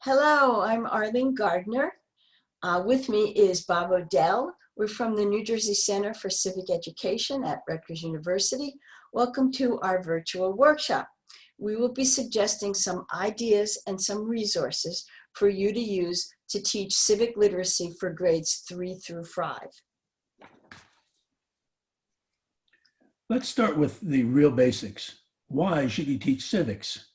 Hello, I'm Arlene Gardner. With me is Bob Odell. We're from the New Jersey Center for Civic Education at Rutgers University. Welcome to our virtual workshop. We will be suggesting some ideas and some resources for you to use to teach civic literacy for grades 3 through 5. Let's start with the real basics. Why should you teach civics?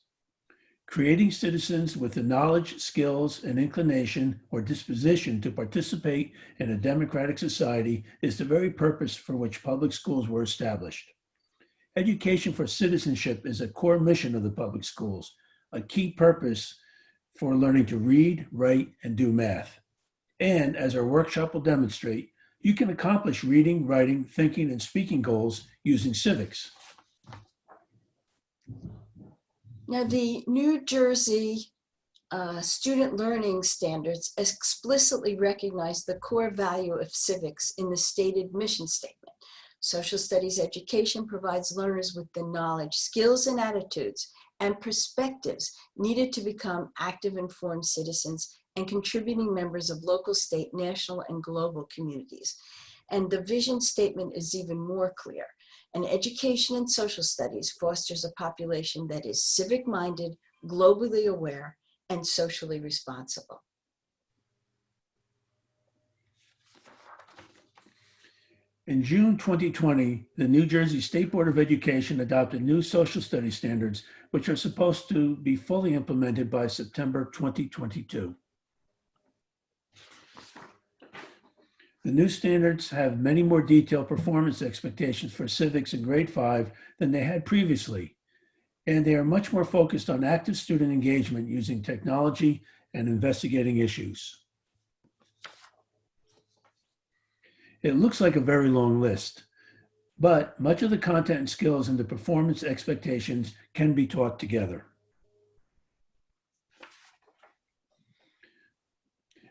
Creating citizens with the knowledge, skills, and inclination or disposition to participate in a democratic society is the very purpose for which public schools were established. Education for citizenship is a core mission of the public schools, a key purpose for learning to read, write, and do math. And as our workshop will demonstrate, you can accomplish reading, writing, thinking, and speaking goals using civics. Now, the New Jersey Student Learning Standards explicitly recognize the core value of civics in the stated mission statement. Social studies education provides learners with the knowledge, skills, and attitudes and perspectives needed to become active, informed citizens and contributing members of local, state, national, and global communities. And the vision statement is even more clear. And education in social studies fosters a population that is civic-minded, globally aware, and socially responsible. In June 2020, the New Jersey State Board of Education adopted new social studies standards, which are supposed to be fully implemented by September 2022. The new standards have many more detailed performance expectations for civics in grade 5 than they had previously, and they are much more focused on active student engagement using technology and investigating issues. It looks like a very long list, but much of the content and skills in the performance expectations can be taught together.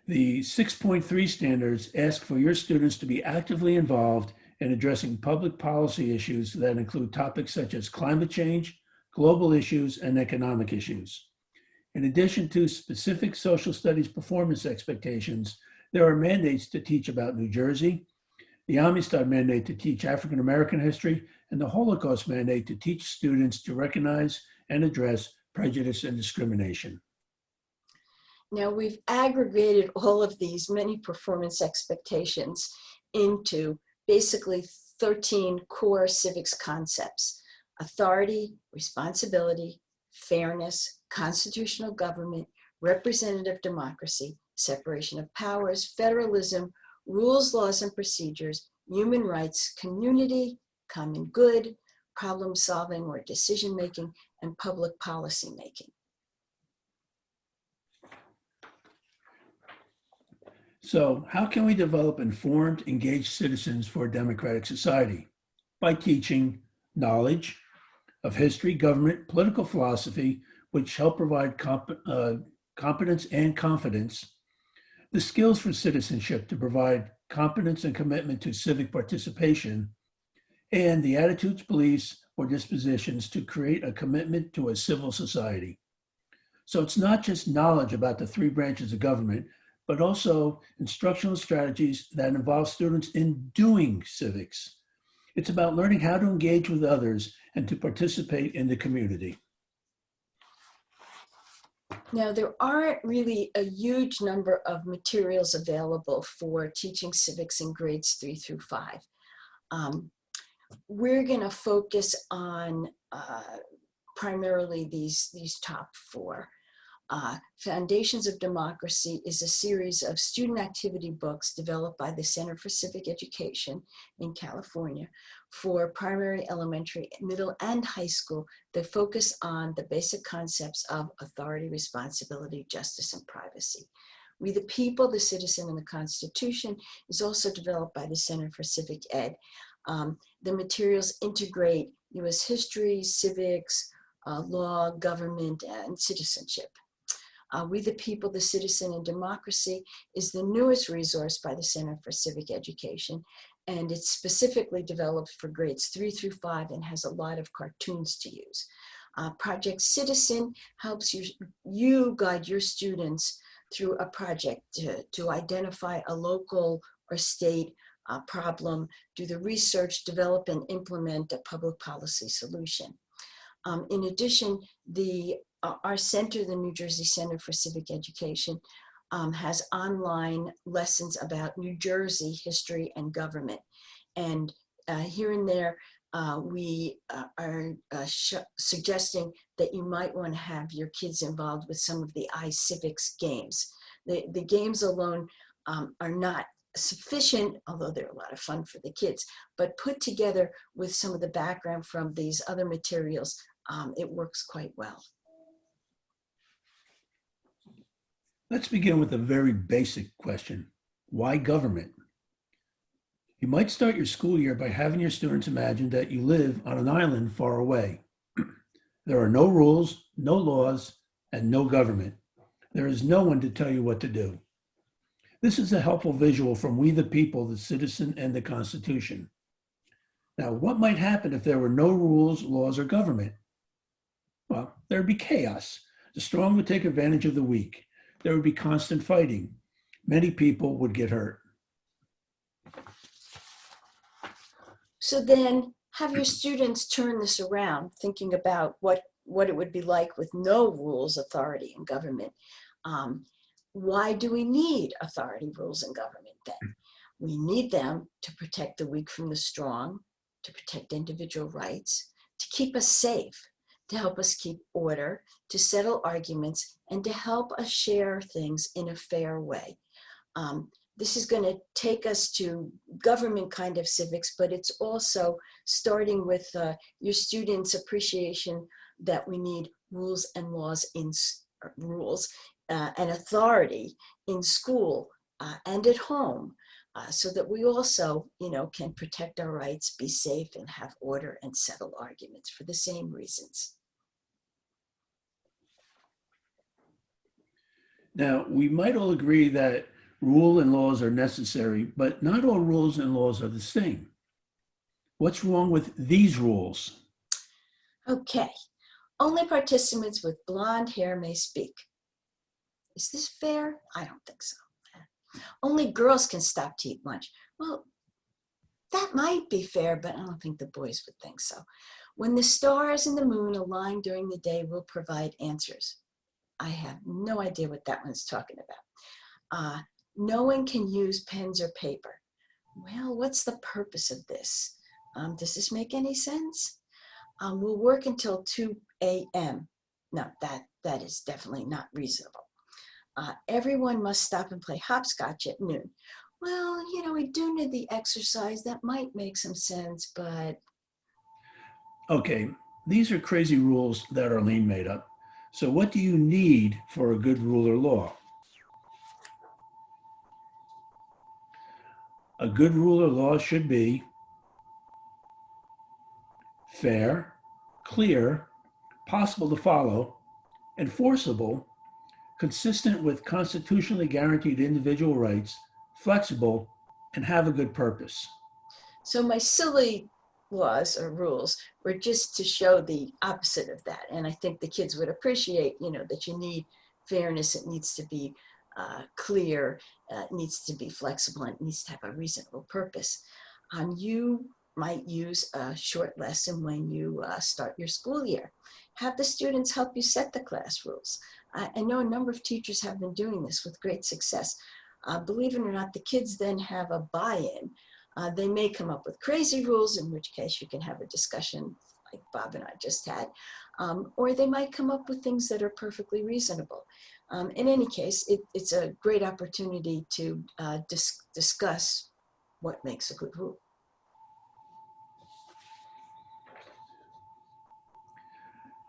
The 6.3 standards ask for your students to be actively involved in addressing public policy issues that include topics such as climate change, global issues, and economic issues. In addition to specific social studies performance expectations, there are mandates to teach about New Jersey, the Amistad mandate to teach African American history, and the Holocaust mandate to teach students to recognize and address prejudice and discrimination. Now, we've aggregated all of these many performance expectations into basically 13 core civics concepts: authority, responsibility, fairness, constitutional government, representative democracy, separation of powers, federalism, rules, laws, and procedures, human rights, community, common good, problem solving or decision making, and public policy making. So how can we develop informed, engaged citizens for a democratic society? By teaching knowledge of history, government, political philosophy, which help provide competence and confidence, the skills for citizenship to provide competence and commitment to civic participation, and the attitudes, beliefs, or dispositions to create a commitment to a civil society. So it's not just knowledge about the 3 branches of government, but also instructional strategies that involve students in doing civics. It's about learning how to engage with others and to participate in the community. Now, there aren't really a huge number of materials available for teaching civics in grades 3 through 5. We're going to focus on primarily these top 4. Foundations of Democracy is a series of student activity books developed by the Center for Civic Education in California for primary, elementary, middle, and high school that focus on the basic concepts of authority, responsibility, justice, and privacy. We the People, the Citizen, and the Constitution is also developed by the Center for Civic Ed. The materials integrate U.S. history, civics, law, government, and citizenship. We the People, the Citizen, and Democracy is the newest resource by the Center for Civic Education, and it's specifically developed for grades 3 through 5 and has a lot of cartoons to use. Project Citizen helps you guide your students through a project to identify a local or state problem, do the research, develop and implement a public policy solution. In addition, our center, the New Jersey Center for Civic Education, has online lessons about New Jersey history and government. And here and there, we are suggesting that you might want to have your kids involved with some of the iCivics games. The games alone are not sufficient, although they're a lot of fun for the kids, but put together with some of the background from these other materials, it works quite well. Let's begin with a very basic question. Why government? You might start your school year by having your students imagine that you live on an island far away. There are no rules, no laws, and no government. There is no one to tell you what to do. This is a helpful visual from We the People, the Citizen, and the Constitution. Now, what might happen if there were no rules, laws, or government? Well, there would be chaos. The strong would take advantage of the weak. There would be constant fighting. Many people would get hurt. So then have your students turn this around, thinking about what it would be like with no rules, authority, and government. Why do we need authority, rules, and government then? We need them to protect the weak from the strong, to protect individual rights, to keep us safe, to help us keep order, to settle arguments, and to help us share things in a fair way. This is going to take us to government kind of civics, but it's also starting with your students' appreciation that we need rules and laws and authority in school and at home, so that we also, can protect our rights, be safe, and have order and settle arguments for the same reasons. Now, we might all agree that rule and laws are necessary, but not all rules and laws are the same. What's wrong with these rules? Okay, only participants with blonde hair may speak. Is this fair? I don't think so. Only girls can stop to eat lunch. Well, that might be fair, but I don't think the boys would think so. When the stars and the moon align during the day, we'll provide answers. I have no idea what that one's talking about. No one can use pens or paper. Well, what's the purpose of this? Does this make any sense? We'll work until 2 a.m. No, that is definitely not reasonable. Everyone must stop and play hopscotch at noon. Well, we do need the exercise. That might make some sense, but... Okay, these are crazy rules that Arlene made up. So what do you need for a good rule or law? A good rule or law should be fair, clear, possible to follow, enforceable, consistent with constitutionally guaranteed individual rights, flexible, and have a good purpose. So my silly laws or rules were just to show the opposite of that. And I think the kids would appreciate, that you need fairness. It needs to be clear, it needs to be flexible, and it needs to have a reasonable purpose. You might use a short lesson when you start your school year. Have the students help you set the class rules. I know a number of teachers have been doing this with great success. Believe it or not, the kids then have a buy-in. They may come up with crazy rules, in which case you can have a discussion like Bob and I just had, or they might come up with things that are perfectly reasonable. In any case, it's a great opportunity to discuss what makes a good rule.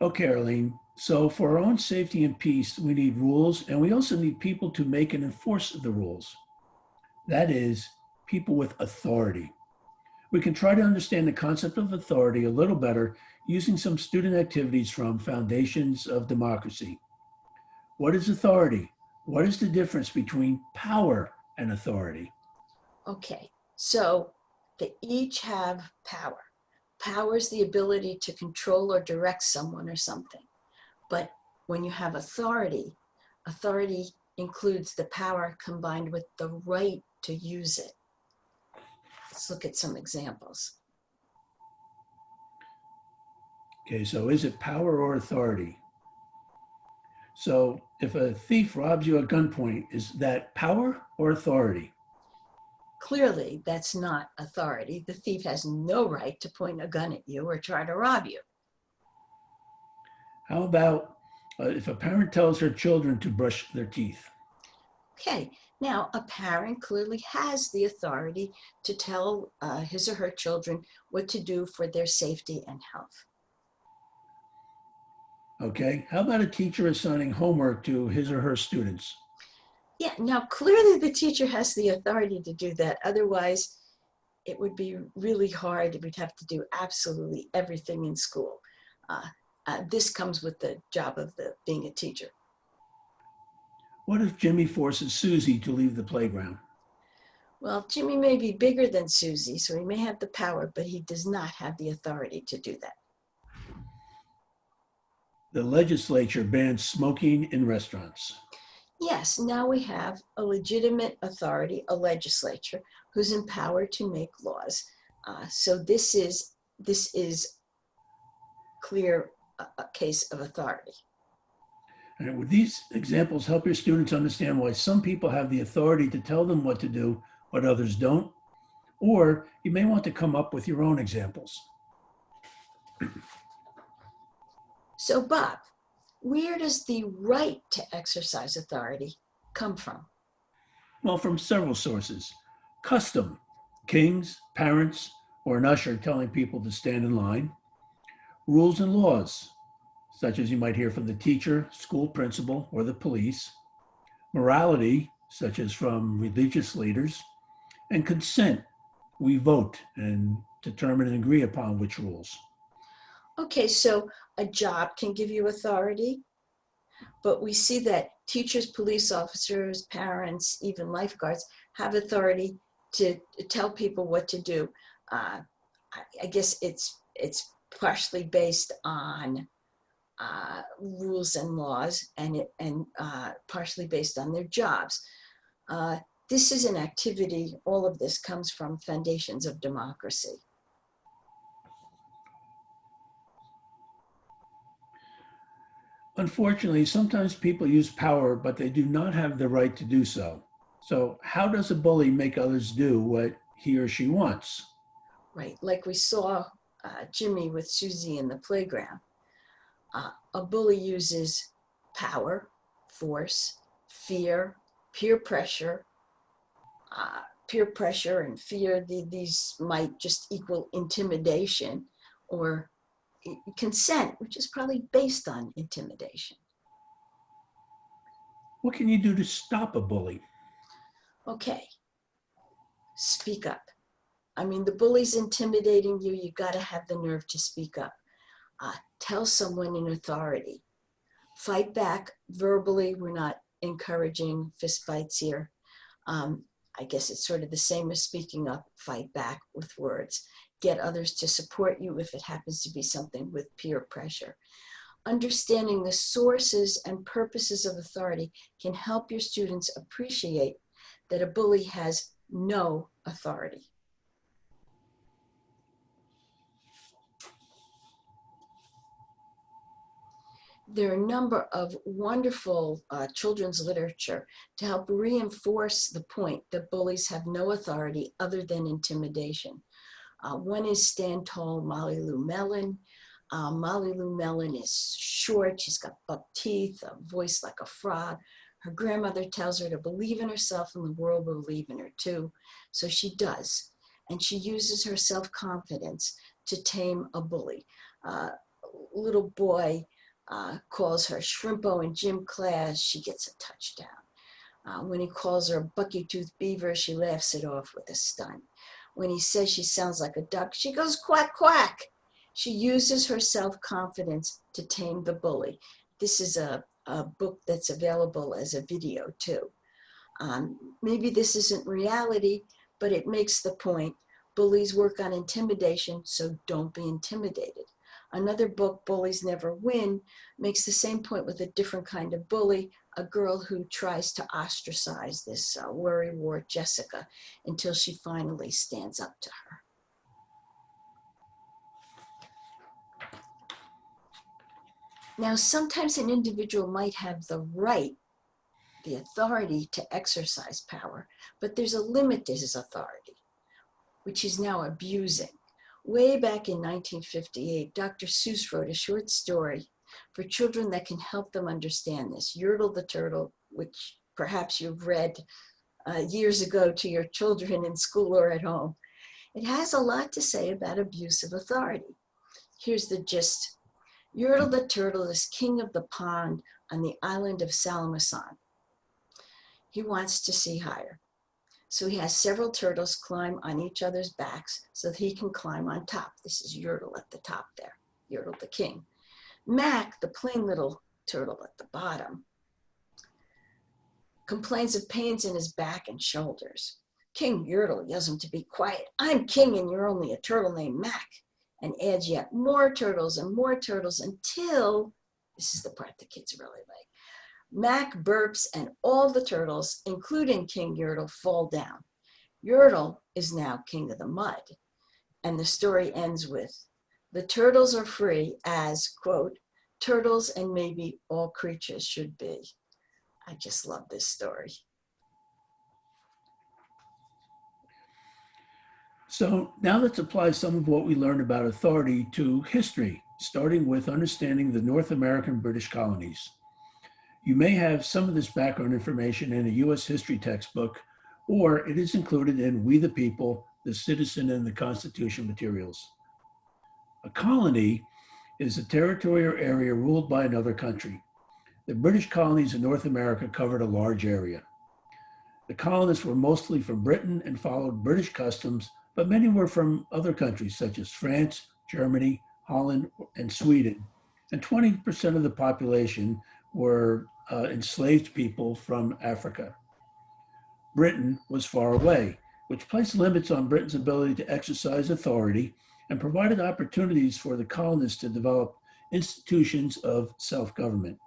Okay, Arlene. So for our own safety and peace, we need rules, and we also need people to make and enforce the rules. That is, people with authority. We can try to understand the concept of authority a little better using some student activities from Foundations of Democracy. What is authority? What is the difference between power and authority? Okay, so they each have power. Power is the ability to control or direct someone or something. But when you have authority, authority includes the power combined with the right to use it. Let's look at some examples. Okay, so is it power or authority? So if a thief robs you at gunpoint, is that power or authority? Clearly, that's not authority. The thief has no right to point a gun at you or try to rob you. How about if a parent tells her children to brush their teeth? Okay, now a parent clearly has the authority to tell his or her children what to do for their safety and health. Okay, how about a teacher assigning homework to his or her students? Yeah, now clearly the teacher has the authority to do that. Otherwise, it would be really hard. We'd have to do absolutely everything in school. This comes with the job of being a teacher. What if Jimmy forces Susie to leave the playground? Well, Jimmy may be bigger than Susie, so he may have the power, but he does not have the authority to do that. The legislature bans smoking in restaurants. Yes, now we have a legitimate authority, a legislature, who's empowered to make laws. So this is clear a case of authority. And would these examples help your students understand why some people have the authority to tell them what to do, but others don't? Or you may want to come up with your own examples. So Bob, where does the right to exercise authority come from? Well, from several sources. Custom, kings, parents, or an usher telling people to stand in line. Rules and laws, such as you might hear from the teacher, school principal, or the police. Morality, such as from religious leaders. And consent, we vote and determine and agree upon which rules. Okay, so a job can give you authority, but we see that teachers, police officers, parents, even lifeguards have authority to tell people what to do. I guess it's partially based on rules and laws, and partially based on their jobs. This is an activity. All of this comes from Foundations of Democracy. Unfortunately, sometimes people use power, but they do not have the right to do so. So, how does a bully make others do what he or she wants? Right, like we saw Jimmy with Susie in the playground. A bully uses power, force, fear, peer pressure. Peer pressure and fear, these might just equal intimidation, or consent, which is probably based on intimidation. What can you do to stop a bully? Okay, speak up. I mean, the bully's intimidating you, you got to have the nerve to speak up. Tell someone in authority. Fight back verbally. We're not encouraging fistfights here. I guess it's sort of the same as speaking up. Fight back with words. Get others to support you if it happens to be something with peer pressure. Understanding the sources and purposes of authority can help your students appreciate that a bully has no authority. There are a number of wonderful children's literature to help reinforce the point that bullies have no authority other than intimidation. One is Stand Tall, Molly Lou Mellon. Molly Lou Mellon is short, she's got buck teeth, a voice like a frog. Her grandmother tells her to believe in herself and the world will believe in her too. So she does. And she uses her self-confidence to tame a bully. Little boy calls her Shrimpo in gym class, she gets a touchdown. When he calls her Bucky-toothed beaver, she laughs it off with a stun. When he says she sounds like a duck, she goes quack, quack. She uses her self-confidence to tame the bully. This is a book that's available as a video too. Maybe this isn't reality, but it makes the point. Bullies work on intimidation, so don't be intimidated. Another book, Bullies Never Win, makes the same point with a different kind of bully, a girl who tries to ostracize this worrywart Jessica until she finally stands up to her. Now, sometimes an individual might have the right, the authority to exercise power, but there's a limit to his authority, which he's now abusing. Way back in 1958, Dr. Seuss wrote a short story for children that can help them understand this, Yertle the Turtle, which perhaps you've read years ago to your children in school or at home. It has a lot to say about abuse of authority. Here's the gist. Yertle the Turtle is king of the pond on the island of Salamasan. He wants to see higher. So he has several turtles climb on each other's backs so that he can climb on top. This is Yertle at the top there, Yertle the king. Mac, the plain little turtle at the bottom, complains of pains in his back and shoulders. King Yertle yells him to be quiet. I'm king and you're only a turtle named Mac. And adds yet more turtles and more turtles until, this is the part the kids really like, Mac burps and all the turtles, including King Yertle, fall down. Yertle is now king of the mud. And the story ends with, the turtles are free as, quote, turtles and maybe all creatures should be. I just love this story. So now let's apply some of what we learned about authority to history, starting with understanding the North American British colonies. You may have some of this background information in a U.S. history textbook, or it is included in We the People, the Citizen and the Constitution materials. A colony is a territory or area ruled by another country. The British colonies in North America covered a large area. The colonists were mostly from Britain and followed British customs, but many were from other countries such as France, Germany, Holland, and Sweden. And 20% of the population were enslaved people from Africa. Britain was far away, which placed limits on Britain's ability to exercise authority and provided opportunities for the colonists to develop institutions of self-government.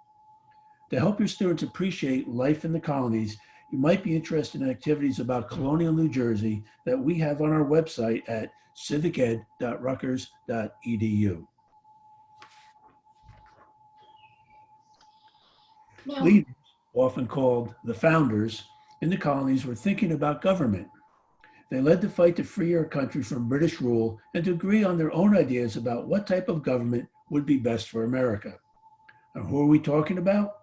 To help your students appreciate life in the colonies, you might be interested in activities about colonial New Jersey that we have on our website at civiced.rutgers.edu. Now, Leaders, often called the founders, in the colonies were thinking about government. They led the fight to free our country from British rule and to agree on their own ideas about what type of government would be best for America. And who are we talking about?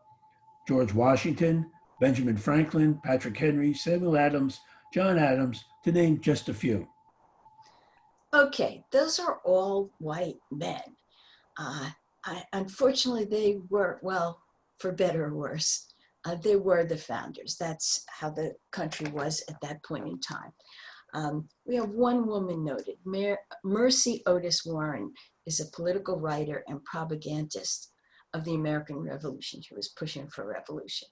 George Washington, Benjamin Franklin, Patrick Henry, Samuel Adams, John Adams, to name just a few. okay, those are all white men. Unfortunately, they were, well, for better or worse, they were the founders. That's how the country was at that point in time. We have one woman noted. Mercy Otis Warren is a political writer and propagandist of the American Revolution. She was pushing for revolution.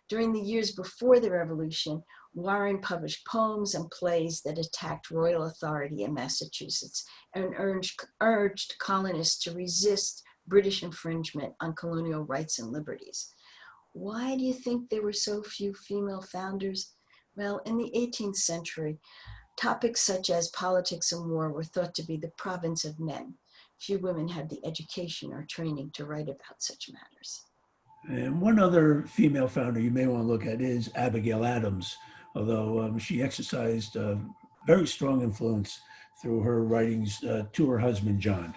During the years before the Revolution, Warren published poems and plays that attacked royal authority in Massachusetts and urged colonists to resist British infringement on colonial rights and liberties. Why do you think there were so few female founders? Well, in the 18th century, topics such as politics and war were thought to be the province of men. Few women had the education or training to write about such matters. And one other female founder you may want to look at is Abigail Adams, although she exercised a very strong influence through her writings to her husband, John.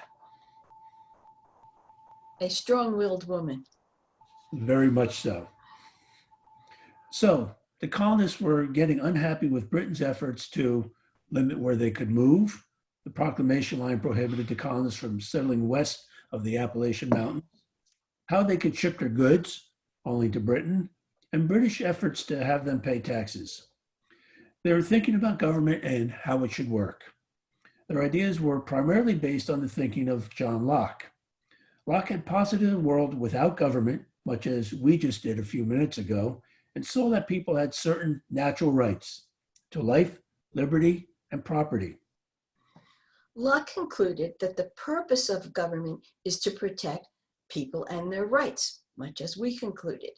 A strong-willed woman. Very much so. So the colonists were getting unhappy with Britain's efforts to limit where they could move. The proclamation line prohibited the colonists from settling west of the Appalachian Mountains, how they could ship their goods only to Britain, and British efforts to have them pay taxes. They were thinking about government and how it should work. Their ideas were primarily based on the thinking of John Locke. Locke had posited a world without government, much as we just did a few minutes ago, and saw that people had certain natural rights to life, liberty, and property. Locke concluded that the purpose of government is to protect people and their rights, much as we concluded.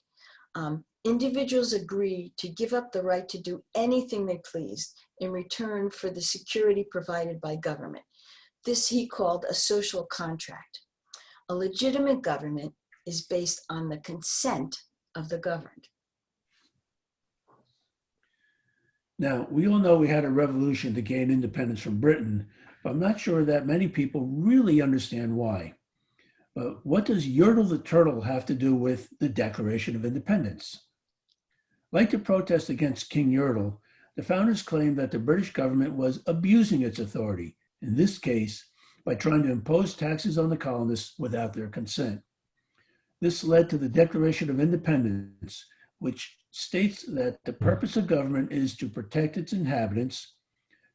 Individuals agree to give up the right to do anything they please in return for the security provided by government. This he called a social contract. A legitimate government is based on the consent of the governed. Now, we all know we had a revolution to gain independence from Britain, but I'm not sure that many people really understand why. But what does Yertle the Turtle have to do with the Declaration of Independence? Like the protest against King Yertle, the founders claimed that the British government was abusing its authority, in this case, by trying to impose taxes on the colonists without their consent. This led to the Declaration of Independence, which states that the purpose of government is to protect its inhabitants,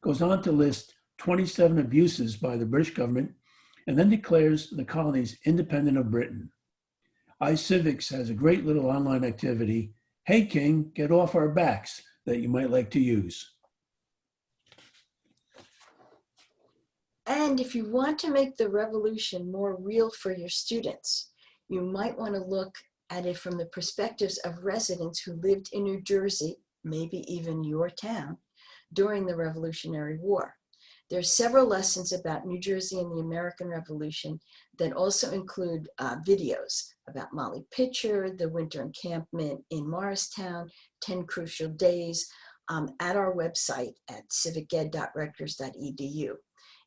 goes on to list 27 abuses by the British government, and then declares the colonies independent of Britain. iCivics has a great little online activity, Hey King, Get Off Our Backs, that you might like to use. And if you want to make the revolution more real for your students, you might want to look at it from the perspectives of residents who lived in New Jersey, maybe even your town, during the Revolutionary War. There are several lessons about New Jersey and the American Revolution that also include videos about Molly Pitcher, the winter encampment in Morristown, 10 Crucial Days, at our website at civiced.rutgers.edu.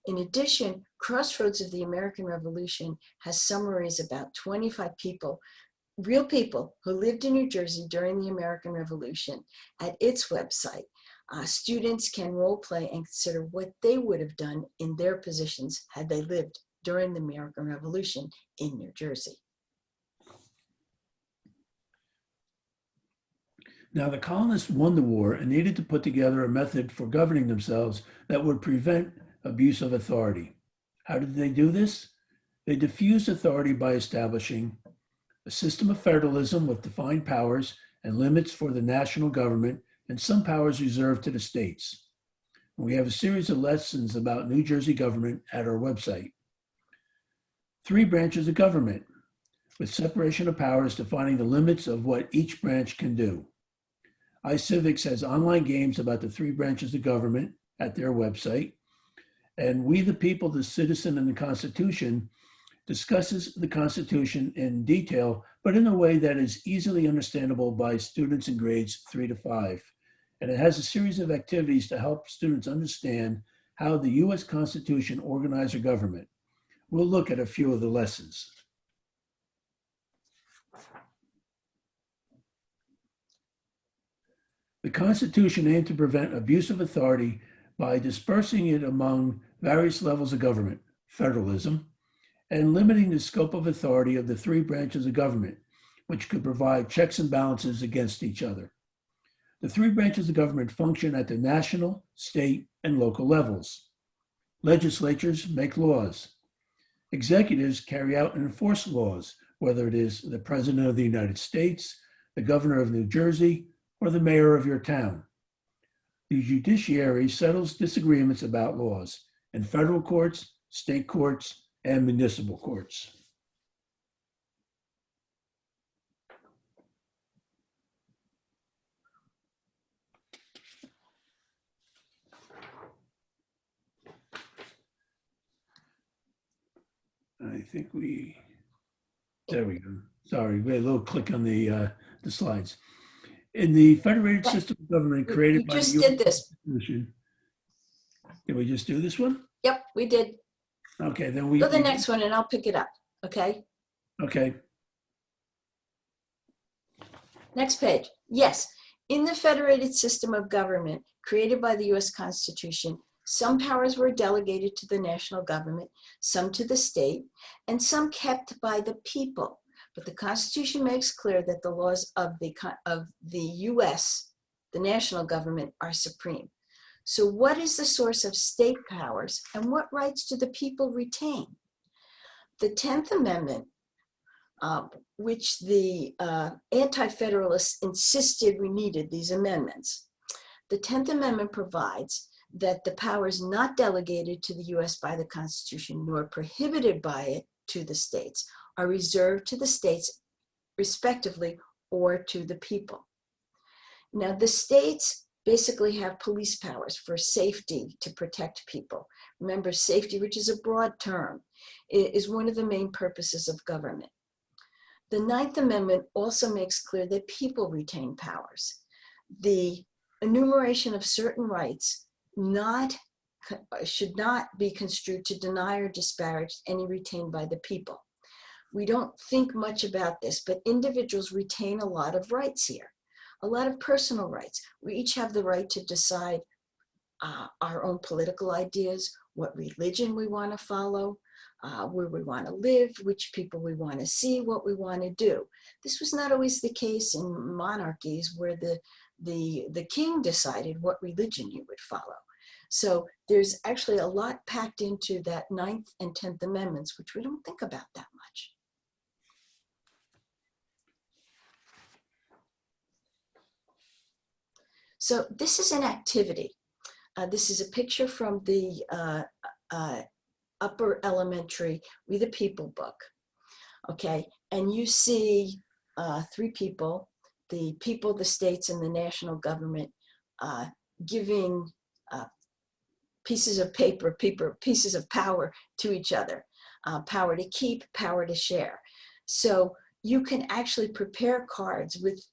In addition, Crossroads of the American Revolution has summaries about 25 people, real people who lived in New Jersey during the American Revolution at its website. Students can role play and consider what they would have done in their positions had they lived during the American Revolution in New Jersey. Now, the colonists won the war and needed to put together a method for governing themselves that would prevent abuse of authority. How did they do this? They diffused authority by establishing a system of federalism with defined powers and limits for the national government and some powers reserved to the states. We have a series of lessons about New Jersey government at our website. 3 branches of government with separation of powers defining the limits of what each branch can do. iCivics has online games about the 3 branches of government at their website. And We the People, the Citizen, and the Constitution discusses the Constitution in detail, but in a way that is easily understandable by students in grades 3 to 5. And it has a series of activities to help students understand how the U.S. Constitution organizes our government. We'll look at a few of the lessons. The Constitution aimed to prevent abuse of authority by dispersing it among various levels of government, federalism, and limiting the scope of authority of the 3 branches of government, which could provide checks and balances against each other. The 3 branches of government function at the national, state, and local levels. Legislatures make laws. Executives carry out and enforce laws, whether it is the President of the United States, the Governor of New Jersey, or the mayor of your town. The judiciary settles disagreements about laws in federal courts, state courts, and municipal courts. I think there we go. Sorry, we had a little click on the slides. In the federated system of government created by the just US did this. Constitution. Did we just do this one? Yep, we did. Okay, then we Go to the next one and I'll pick it up, okay? Okay. Next page. Yes, in the federated system of government created by the US Constitution, some powers were delegated to the national government, some to the state, and some kept by the people. But the Constitution makes clear that the laws of the US, the national government, are supreme. So what is the source of state powers and what rights do the people retain? The 10th Amendment, which the Anti-Federalists insisted we needed these amendments. The 10th Amendment provides that the powers not delegated to the US by the Constitution nor prohibited by it to the states are reserved to the states respectively or to the people. Now, the states basically have police powers for safety to protect people. Remember, safety, which is a broad term, is one of the main purposes of government. The Ninth Amendment also makes clear that people retain powers. The enumeration of certain rights should not be construed to deny or disparage any retained by the people. We don't think much about this, but individuals retain a lot of rights here, a lot of personal rights. We each have the right to decide our own political ideas, what religion we want to follow, where we want to live, which people we want to see, what we want to do. This was not always the case in monarchies where the king decided what religion you would follow. So there's actually a lot packed into that Ninth and 10th Amendments, which we don't think about that much. So this is an activity. This is a picture from the upper elementary We the People book, okay? And you see three people, the people, the states, and the national government giving pieces of paper, pieces of power to each other, power to keep, power to share. So you can actually prepare cards with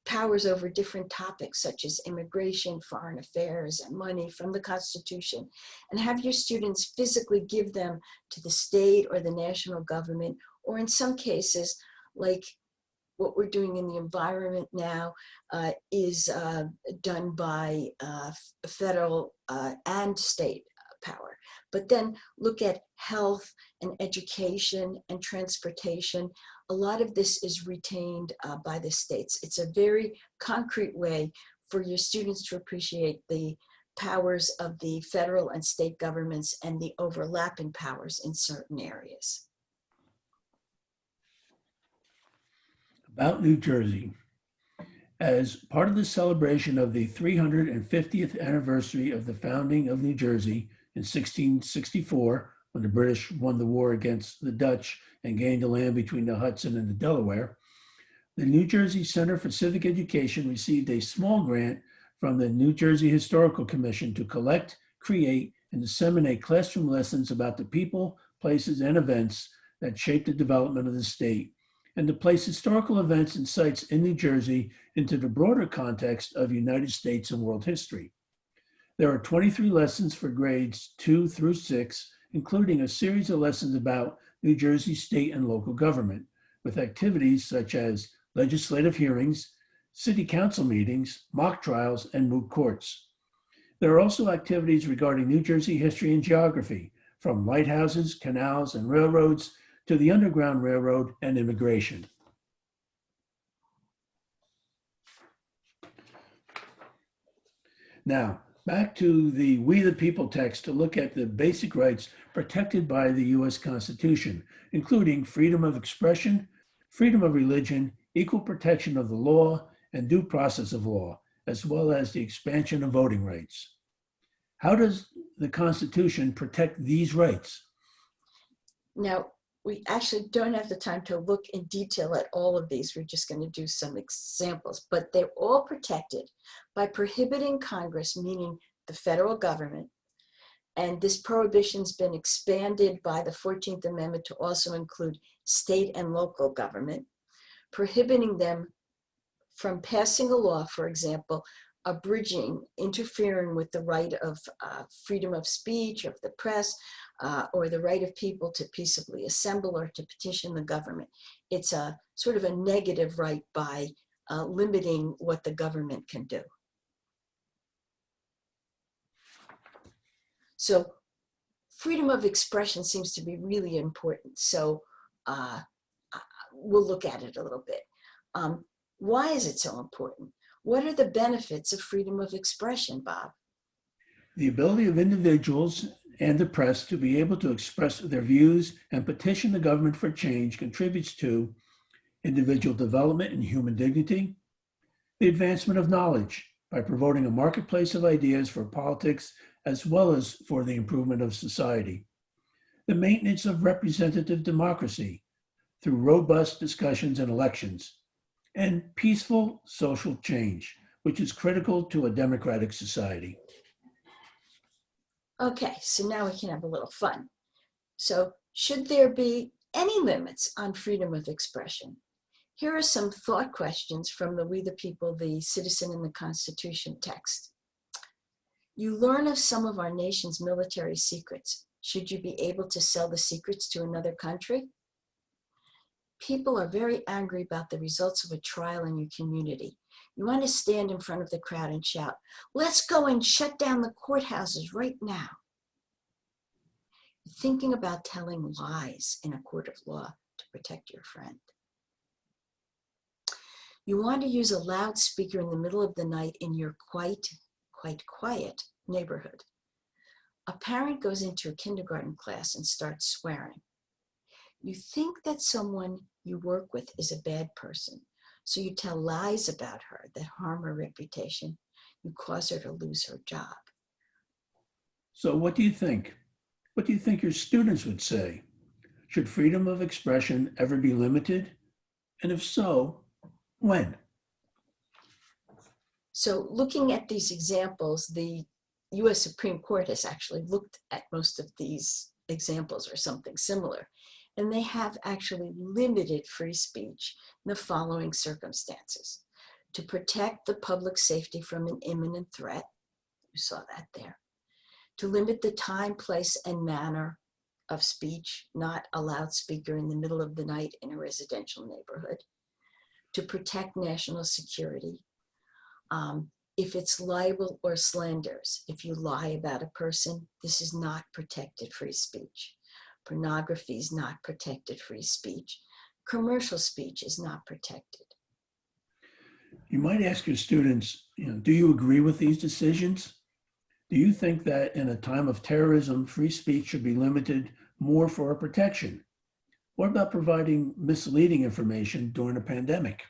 powers over different topics such as immigration, foreign affairs, and money from the Constitution, and have your students physically give them to the state or the national government, or in some cases, like what we're doing in the environment now, is done by federal and state power. But then look at health and education and transportation. A lot of this is retained by the states. It's a very concrete way for your students to appreciate the powers of the federal and state governments and the overlapping powers in certain areas. About New Jersey. As part of the celebration of the 350th anniversary of the founding of New Jersey in 1664, when the British won the war against the Dutch and gained the land between the Hudson and the Delaware, the New Jersey Center for Civic Education received a small grant from the New Jersey Historical Commission to collect, create, and disseminate classroom lessons about the people, places, and events that shaped the development of the state, and to place historical events and sites in New Jersey into the broader context of United States and world history. There are 23 lessons for grades 2 through 6, including a series of lessons about New Jersey state and local government, with activities such as legislative hearings, city council meetings, mock trials, and moot courts. There are also activities regarding New Jersey history and geography, from lighthouses, canals, and railroads to the Underground Railroad and immigration. Now, back to the We the People text to look at the basic rights protected by the U.S. Constitution, including freedom of expression, freedom of religion, equal protection of the law, and due process of law, as well as the expansion of voting rights. How does the Constitution protect these rights? Now, we actually don't have the time to look in detail at all of these. We're just going to do some examples, but they're all protected by prohibiting Congress, meaning the federal government. And this prohibition's been expanded by the 14th Amendment to also include state and local government, prohibiting them from passing a law, for example, abridging, interfering with the right of freedom of speech, of the press, or the right of people to peaceably assemble or to petition the government. It's a sort of a negative right by limiting what the government can do. So freedom of expression seems to be really important. So we'll look at it a little bit. Why is it so important? What are the benefits of freedom of expression, Bob? The ability of individuals and the press to be able to express their views and petition the government for change contributes to individual development and human dignity, the advancement of knowledge by promoting a marketplace of ideas for politics as well as for the improvement of society. The maintenance of representative democracy through robust discussions and elections, and peaceful social change, which is critical to a democratic society. Okay, so now we can have a little fun. So, should there be any limits on freedom of expression? Here are some thought questions from the We the People, the Citizen in the Constitution text. You learn of some of our nation's military secrets. Should you be able to sell the secrets to another country? People are very angry about the results of a trial in your community. You want to stand in front of the crowd and shout, "Let's go and shut down the courthouses right now." You're thinking about telling lies in a court of law to protect your friend. You want to use a loudspeaker in the middle of the night in your quite quiet neighborhood. A parent goes into a kindergarten class and starts swearing. You think that someone you work with is a bad person, so you tell lies about her that harm her reputation. You cause her to lose her job. So, what do you think? What do you think your students would say? Should freedom of expression ever be limited? And if so, when? So looking at these examples, the US Supreme Court has actually looked at most of these examples or something similar, and they have actually limited free speech in the following circumstances: to protect the public safety from an imminent threat, you saw that there; to limit the time, place, and manner of speech, not a loudspeaker in the middle of the night in a residential neighborhood; to protect national security. If it's libel or slanders, if you lie about a person, this is not protected free speech. Pornography is not protected free speech. Commercial speech is not protected. You might ask your students, do you agree with these decisions? Do you think that in a time of terrorism, free speech should be limited more for our protection? What about providing misleading information during a pandemic?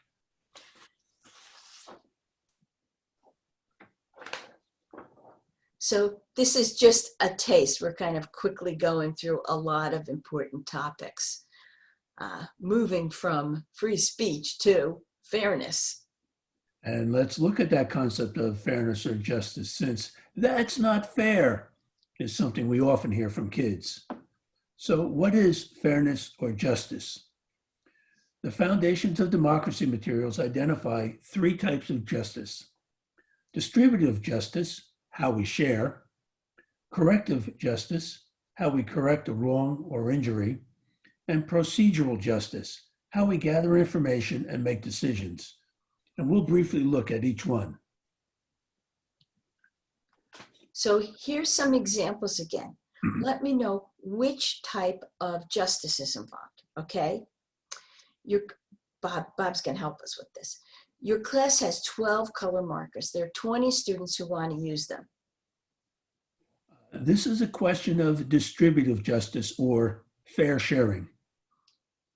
So this is just a taste. We're kind of quickly going through a lot of important topics, moving from free speech to fairness. And let's look at that concept of fairness or justice, since "that's not fair" is something we often hear from kids. So, what is fairness or justice? The Foundations of Democracy materials identify three types of justice: distributive justice, how we share; corrective justice, how we correct a wrong or injury; and procedural justice, how we gather information and make decisions. And we'll briefly look at each one. So here's some examples again. Let me know which type of justice is involved, okay? Bob's gonna help us with this. Your class has 12 color markers. There are 20 students who want to use them. This is a question of distributive justice or fair sharing.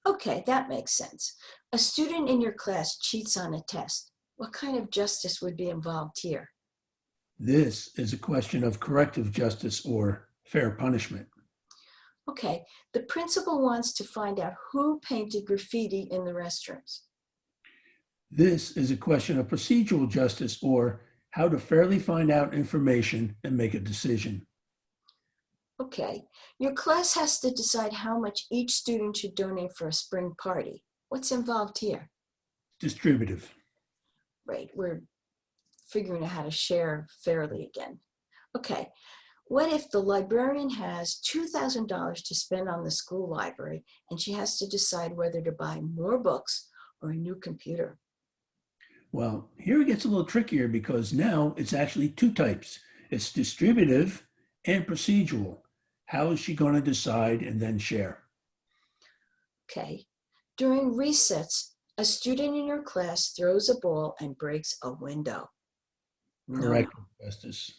Okay, that makes sense. A student in your class cheats on a test. What kind of justice would be involved here? This is a question of corrective justice or fair punishment. Okay, the principal wants to find out who painted graffiti in the restrooms. This is a question of procedural justice or how to fairly find out information and make a decision. Okay, your class has to decide how much each student should donate for a spring party. What's involved here? Distributive. Right, we're figuring out how to share fairly again. Okay, what if the librarian has $2,000 to spend on the school library and she has to decide whether to buy more books or a new computer? Well, here it gets a little trickier because now it's actually two types. It's distributive and procedural. How is she going to decide and then share? Okay, during recess, a student in your class throws a ball and breaks a window. Corrective justice.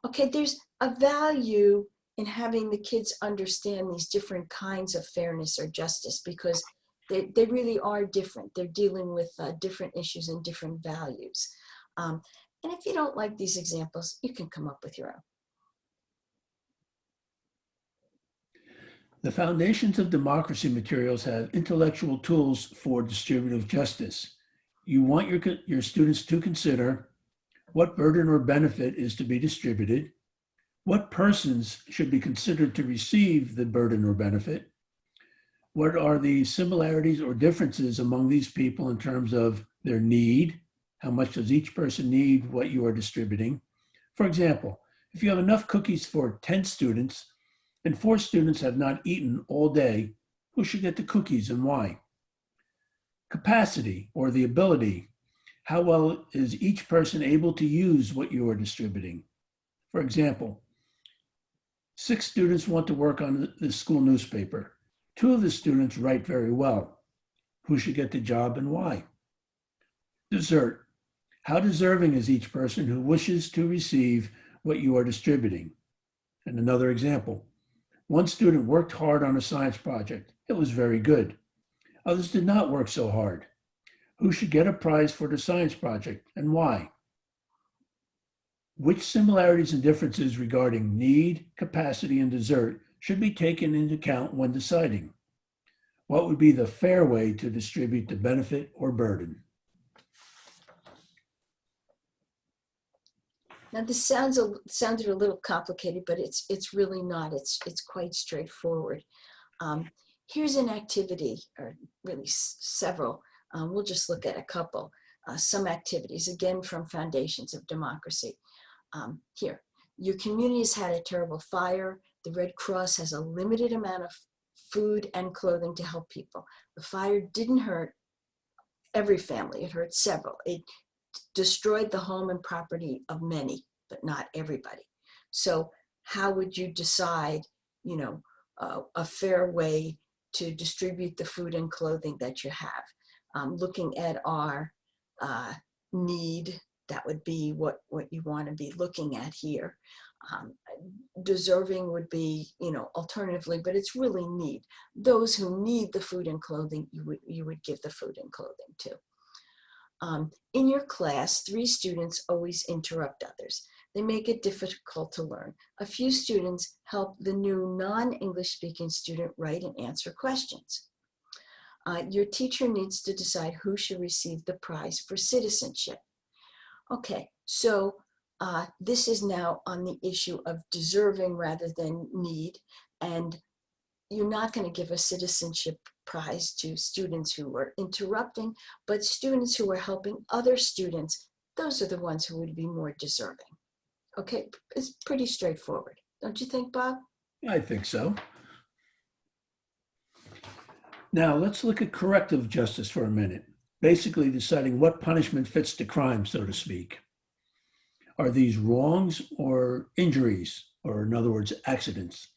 Okay, there's a value in having the kids understand these different kinds of fairness or justice because they really are different. They're dealing with different issues and different values. And if you don't like these examples, you can come up with your own. The Foundations of Democracy materials have intellectual tools for distributive justice. You want your students to consider what burden or benefit is to be distributed, what persons should be considered to receive the burden or benefit, what are the similarities or differences among these people in terms of their need, how much does each person need what you are distributing. For example, if you have enough cookies for 10 students, and 4 students have not eaten all day, who should get the cookies and why? Capacity or the ability. How well is each person able to use what you are distributing? For example, 6 students want to work on the school newspaper. 2 of the students write very well. Who should get the job and why? Dessert. How deserving is each person who wishes to receive what you are distributing? And another example. 1 student worked hard on a science project. It was very good. Others did not work so hard. Who should get a prize for the science project and why? Which similarities and differences regarding need, capacity, and desert should be taken into account when deciding? What would be the fair way to distribute the benefit or burden? Now this sounded a little complicated, but it's really not. It's quite straightforward. Here's an activity, or really several. We'll just look at a couple. Some activities, again from Foundations of Democracy. Here, your community has had a terrible fire. The Red Cross has a limited amount of food and clothing to help people. The fire didn't hurt every family. It hurt several. It destroyed the home and property of many, but not everybody. So how would you decide, a fair way to distribute the food and clothing that you have? Looking at our need, that would be what you want to be looking at here. Deserving would be, alternatively, but it's really need. Those who need the food and clothing, you would give the food and clothing to. In your class, 3 students always interrupt others. They make it difficult to learn. A few students help the new non-English speaking student write and answer questions. Your teacher needs to decide who should receive the prize for citizenship. Okay, so this is now on the issue of deserving rather than need, and you're not going to give a citizenship prize to students who are interrupting, but students who are helping other students, those are the ones who would be more deserving. Okay, it's pretty straightforward. Don't you think, Bob? I think so. Now let's look at corrective justice for a minute, basically deciding what punishment fits the crime, so to speak. Are these wrongs or injuries, or in other words, accidents?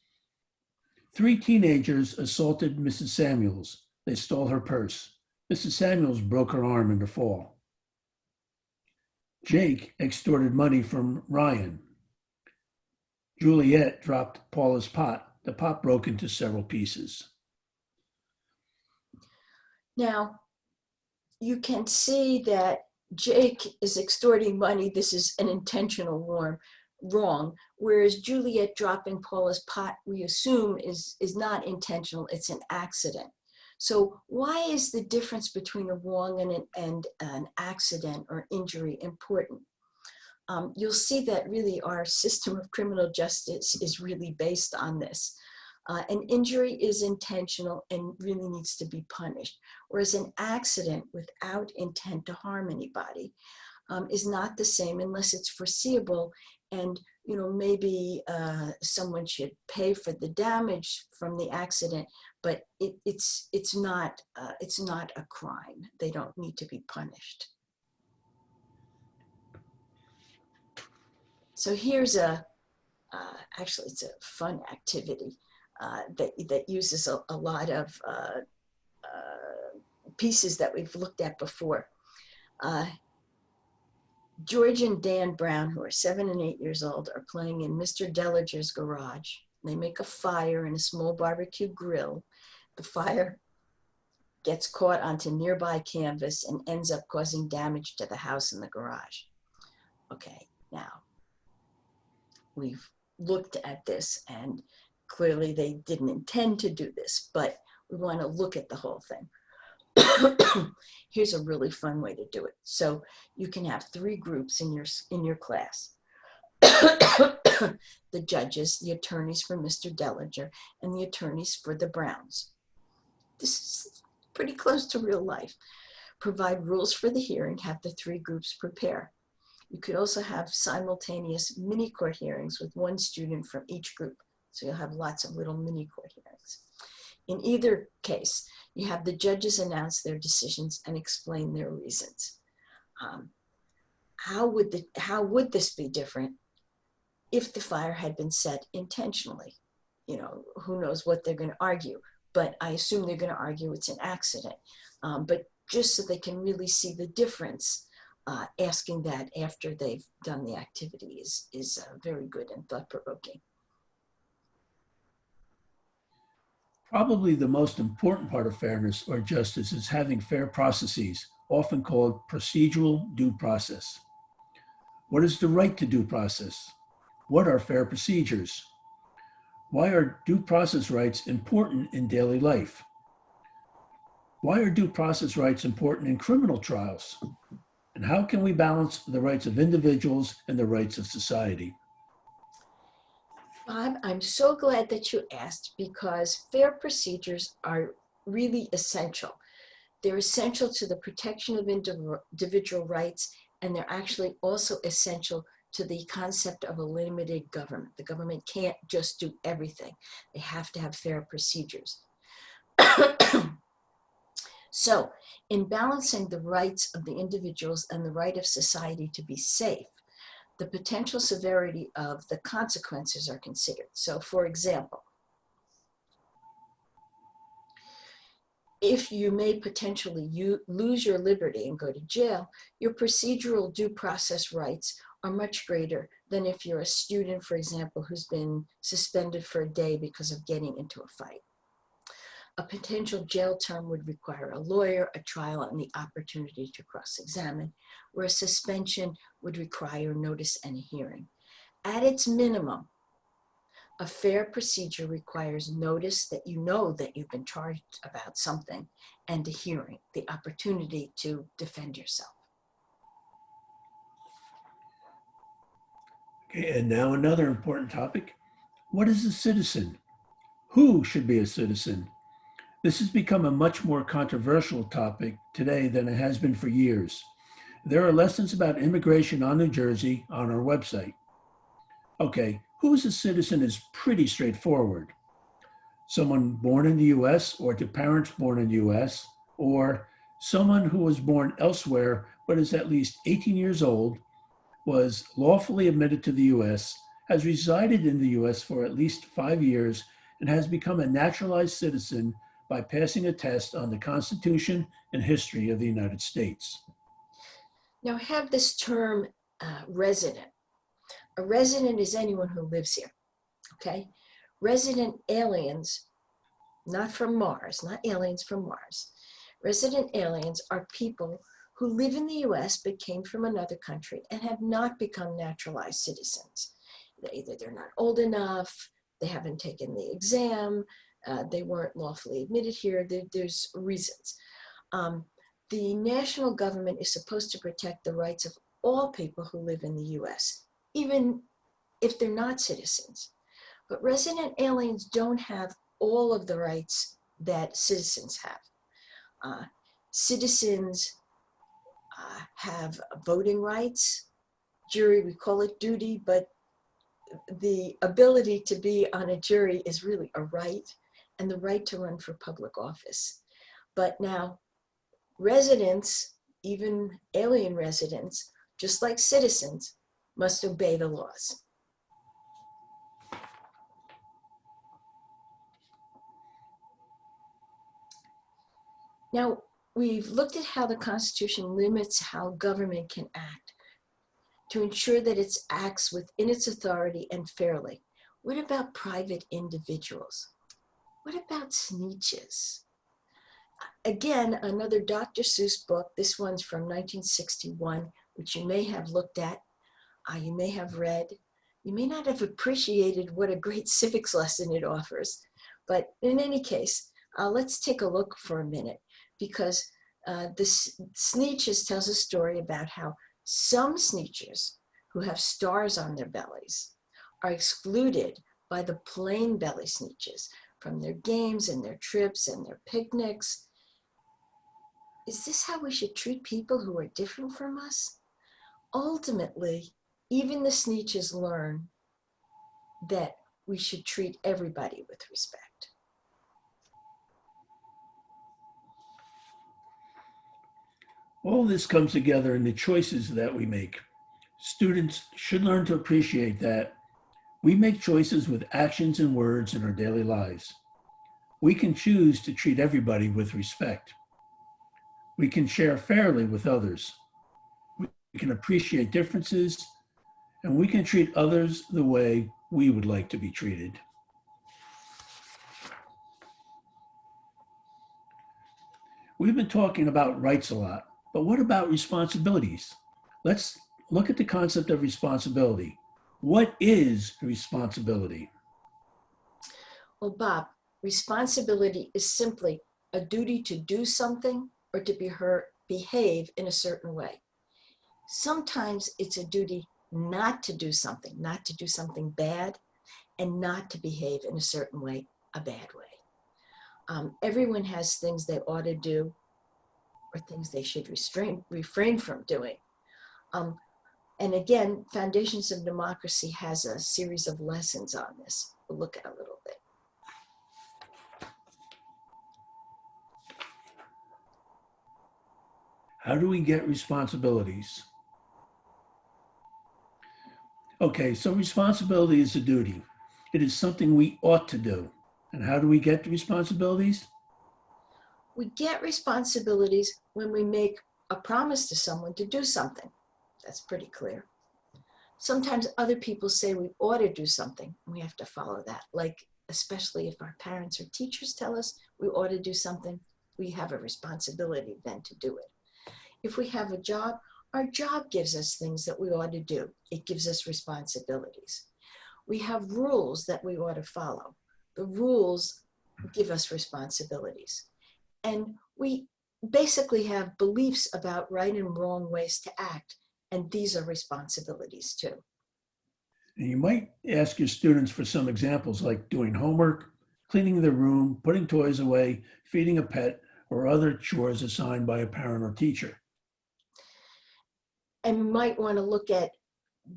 3 teenagers assaulted Mrs. Samuels. They stole her purse. Mrs. Samuels broke her arm in the fall. Jake extorted money from Ryan. Juliet dropped Paula's pot. The pot broke into several pieces. Now, you can see that Jake is extorting money. This is an intentional wrong, whereas Juliet dropping Paula's pot, we assume is not intentional, it's an accident. So why is the difference between a wrong and an accident or injury important? You'll see that really our system of criminal justice is really based on this. An injury is intentional and really needs to be punished, whereas an accident without intent to harm anybody is not the same unless it's foreseeable, and maybe someone should pay for the damage from the accident, but it's not a crime. They don't need to be punished. So here's actually it's a fun activity that uses a lot of pieces that we've looked at before. George and Dan Brown, who are 7 and 8 years old, are playing in Mr. Delliger's garage. They make a fire in a small barbecue grill. The fire gets caught onto nearby canvas and ends up causing damage to the house and the garage. Okay, now we've looked at this, and clearly they didn't intend to do this, but we want to look at the whole thing. Here's a really fun way to do it. So you can have 3 groups in your class. The judges, the attorneys for Mr. Dellinger, and the attorneys for the Browns. This is pretty close to real life. Provide rules for the hearing, have the 3 groups prepare. You could also have simultaneous mini court hearings with 1 student from each group. So you'll have lots of little mini court hearings. In either case, you have the judges announce their decisions and explain their reasons. How would this be different if the fire had been set intentionally? You know, who knows what they're going to argue, but I assume they're going to argue it's an accident. But just so they can really see the difference, asking that after they've done the activity is very good and thought-provoking. Probably the most important part of fairness or justice is having fair processes, often called procedural due process. What is the right to due process? What are fair procedures? Why are due process rights important in daily life? Why are due process rights important in criminal trials? And how can we balance the rights of individuals and the rights of society? Bob, I'm so glad that you asked, because fair procedures are really essential. They're essential to the protection of individual rights, and they're actually also essential to the concept of a limited government. The government can't just do everything. They have to have fair procedures. So, in balancing the rights of the individuals and the right of society to be safe, the potential severity of the consequences are considered. So, for example, if you may potentially lose your liberty and go to jail, your procedural due process rights are much greater than if you're a student, for example, who's been suspended for a day because of getting into a fight. A potential jail term would require a lawyer, a trial, and the opportunity to cross-examine, where a suspension would require notice and a hearing. At its minimum, a fair procedure requires notice that you know that you've been charged about something, and a hearing, the opportunity to defend yourself. Okay, and now another important topic. What is a citizen? Who should be a citizen? This has become a much more controversial topic today than it has been for years. There are lessons about immigration on New Jersey on our website. Okay, who is a citizen is pretty straightforward. Someone born in the US or to parents born in the US, or someone who was born elsewhere but is at least 18 years old, was lawfully admitted to the US, has resided in the US for at least 5 years, and has become a naturalized citizen by passing a test on the Constitution and history of the United States. Now, I have this term resident. A resident is anyone who lives here, okay? Resident aliens, not from Mars, not aliens from Mars. Resident aliens are people who live in the US but came from another country and have not become naturalized citizens. Either they're not old enough, they haven't taken the exam, they weren't lawfully admitted here. There's reasons. The national government is supposed to protect the rights of all people who live in the US, even if they're not citizens. But resident aliens don't have all of the rights that citizens have. Citizens have voting rights, jury, we call it duty, but the ability to be on a jury is really a right, and the right to run for public office. But now, residents, even alien residents, just like citizens, must obey the laws. Now, we've looked at how the Constitution limits how government can act to ensure that it acts within its authority and fairly. What about private individuals? What about snitches? Again, another Dr. Seuss book. This one's from 1961, which you may have looked at, you may have read. You may not have appreciated what a great civics lesson it offers. But in any case, let's take a look for a minute, because this Sneetches tells a story about how some Sneetchers who have stars on their bellies are excluded by the plain belly Sneetches from their games and their trips and their picnics. Is this how we should treat people who are different from us? Ultimately, even the Sneetches learn that we should treat everybody with respect. All this comes together in the choices that we make. Students should learn to appreciate that we make choices with actions and words in our daily lives. We can choose to treat everybody with respect. We can share fairly with others. We can appreciate differences, and we can treat others the way we would like to be treated. We've been talking about rights a lot, but what about responsibilities? Let's look at the concept of responsibility. What is responsibility? Well, Bob, responsibility is simply a duty to do something or to behave in a certain way. Sometimes it's a duty not to do something bad, and not to behave in a certain way, a bad way. Everyone has things they ought to do or things they should refrain from doing. And again, Foundations of Democracy has a series of lessons on this. We'll look at a little bit. How do we get responsibilities? Okay, so responsibility is a duty. It is something we ought to do. And how do we get responsibilities? We get responsibilities when we make a promise to someone to do something. That's pretty clear. Sometimes other people say we ought to do something, and we have to follow that. Like, especially if our parents or teachers tell us we ought to do something, we have a responsibility then to do it. If we have a job, our job gives us things that we ought to do. It gives us responsibilities. We have rules that we ought to follow. The rules give us responsibilities. And we basically have beliefs about right and wrong ways to act, and these are responsibilities too. And you might ask your students for some examples like doing homework, cleaning their room, putting toys away, feeding a pet, or other chores assigned by a parent or teacher. And we might want to look at